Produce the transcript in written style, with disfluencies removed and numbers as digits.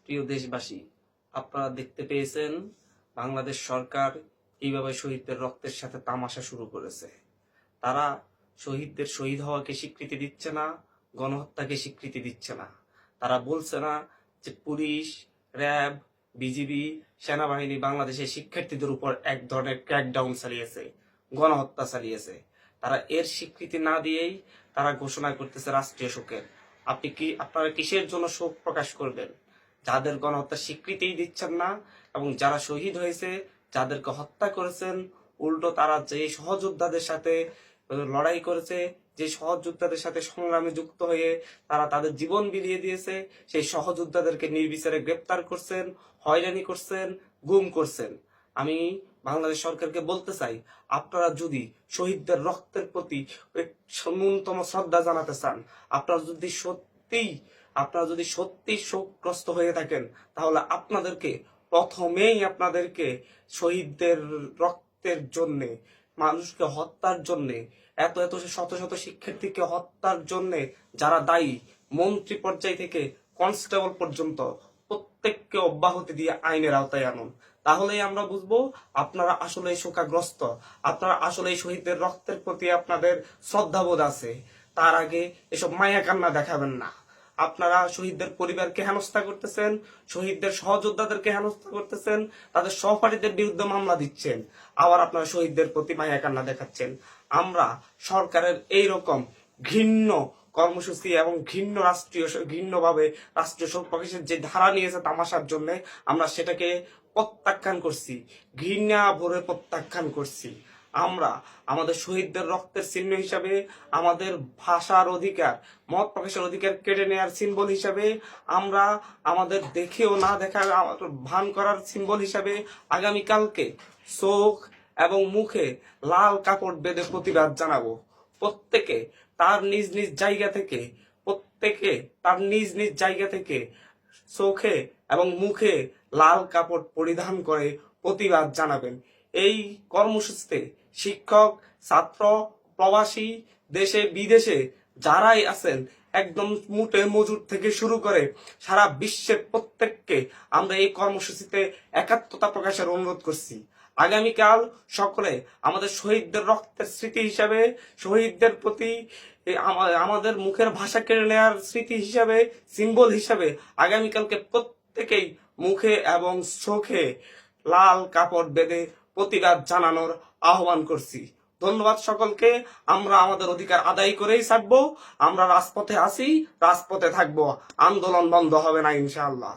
প্রিয় দেশবাসী, আপনারা দেখতে পেয়েছেন বাংলাদেশ সরকার এইভাবে শহীদদের রক্তের সাথে তামাশা শুরু করেছে। তারা শহীদদের শহীদ হওয়াকে স্বীকৃতি দিচ্ছে না, গণহত্যাকে স্বীকৃতি দিচ্ছে না। তারা বলছে না যে পুলিশ, র্যাব, বিজিবি, সেনাবাহিনী বাংলাদেশের শিক্ষার্থীদের উপর এক ধরনের ক্র্যাকডাউন চালিয়েছে, গণহত্যা চালিয়েছে। তারা এর স্বীকৃতি না দিয়েই তারা ঘোষণা করতেছে রাষ্ট্রীয় শোকের। আপনারা কিসের জন্য শোক প্রকাশ করবেন? যাদের গণহত্যার স্বীকৃতিই দিচ্ছেন না এবং যারা শহীদ হয়েছে, যাদেরকে হত্যা করেছেন, উল্টো তারা যে সহযোদ্ধাদের সাথে লড়াই করেছে, যে সহযোদ্ধাদের সাথে সংগ্রামে যুক্ত হয়ে তারা তাদের জীবন বিলিয়ে দিয়েছে, সেই সহযোদ্ধাদেরকে নির্বিচারে গ্রেপ্তার করছেন, হয়রানি করছেন, গুম করছেন। আমি বাংলাদেশ সরকারকে বলতে চাই, আপনারা যদি শহীদদের রক্তের প্রতি ন্যূনতম শ্রদ্ধা জানাতে চান, আপনারা যদি সত্যি শোকগ্রস্ত হয়ে থাকেন, তাহলে আপনাদেরকে শহীদদের রক্তের জন্য, মানুষকে হত্যার জন্য, এত এত শত শত শিক্ষার্থীকে হত্যার জন্য যারা দায়ী, মন্ত্রী পর্যায় থেকে কনস্টেবল পর্যন্ত প্রত্যেককে অব্যাহতি দিয়ে আইনের আওতায় আনুন। তাহলেই আমরা বুঝবো আপনারা আসলে শোকাগ্রস্ত, আপনারা আসলে শহীদদের রক্তের প্রতি আপনাদের শ্রদ্ধাবোধ আছে। তার আগে এসব মায়া কান্না দেখাবেন না। আপনারা শহীদদের পরিবারকে হেনস্থা করতেছেন, শহীদদের সহযোদ্ধাদেরকে হেনস্থা করতেছেন, তাদের সহপাঠীদের বিরুদ্ধে মামলা দিচ্ছেন, আবার আপনারা শহীদদের প্রতি মায়া কান্না দেখাচ্ছেন। আমরা সরকারের এইরকম ঘৃণ্য কর্মসূচি এবং ঘৃণ্যভাবে রাষ্ট্রীয় শোক প্রকাশের যে ধারা নিয়েছে তামাশার জন্য, আমরা সেটাকে প্রত্যাখ্যান করছি, ঘৃণা ভরে প্রত্যাখ্যান করছি। আমরা আমাদের শহীদদের রক্তের চিহ্ন হিসাবে, আমাদের ভাষার অধিকার, মত প্রকাশের অধিকার কেড়ে নেওয়ার সিম্বল হিসাবে, আমরা আমাদের দেখেও না দেখা ভান করার সিম্বল হিসাবে আগামীকালকে চোখ এবং মুখে লাল কাপড় বেঁধে প্রতিবাদ জানাবো। প্রত্যেকে তার নিজ নিজ জায়গা থেকে চোখে এবং মুখে লাল কাপড় পরিধান করে প্রতিবাদ জানাবেন। এই কর্মসূচিতে শিক্ষক, ছাত্র, প্রবাসী, দেশে বিদেশে যারাই আছেন, একদম মুটে মজুর থেকে শুরু করে সারা বিশ্বের প্রত্যেককে আমরা এই কর্মসূচিতে একাত্মতা প্রকাশের অনুরোধ করছি। আগামীকাল সকলে আমাদের শহীদদের রক্তের স্মৃতি হিসাবে, শহীদদের প্রতি আমাদের মুখের ভাষা কেড়ে নেওয়ার স্মৃতি হিসাবে, সিম্বল হিসাবে আগামীকালকে প্রত্যেকেই মুখে এবং চোখে লাল কাপড় বেঁধে প্রতিবাদ জানানোর আহ্বান করছি। ধন্যবাদ সকলকে। আমরা আমাদের অধিকার আদায় করেই থাকবো। আমরা রাজপথে আছি, রাজপথে থাকবো। আন্দোলন বন্ধ হবে না ইনশাআল্লাহ।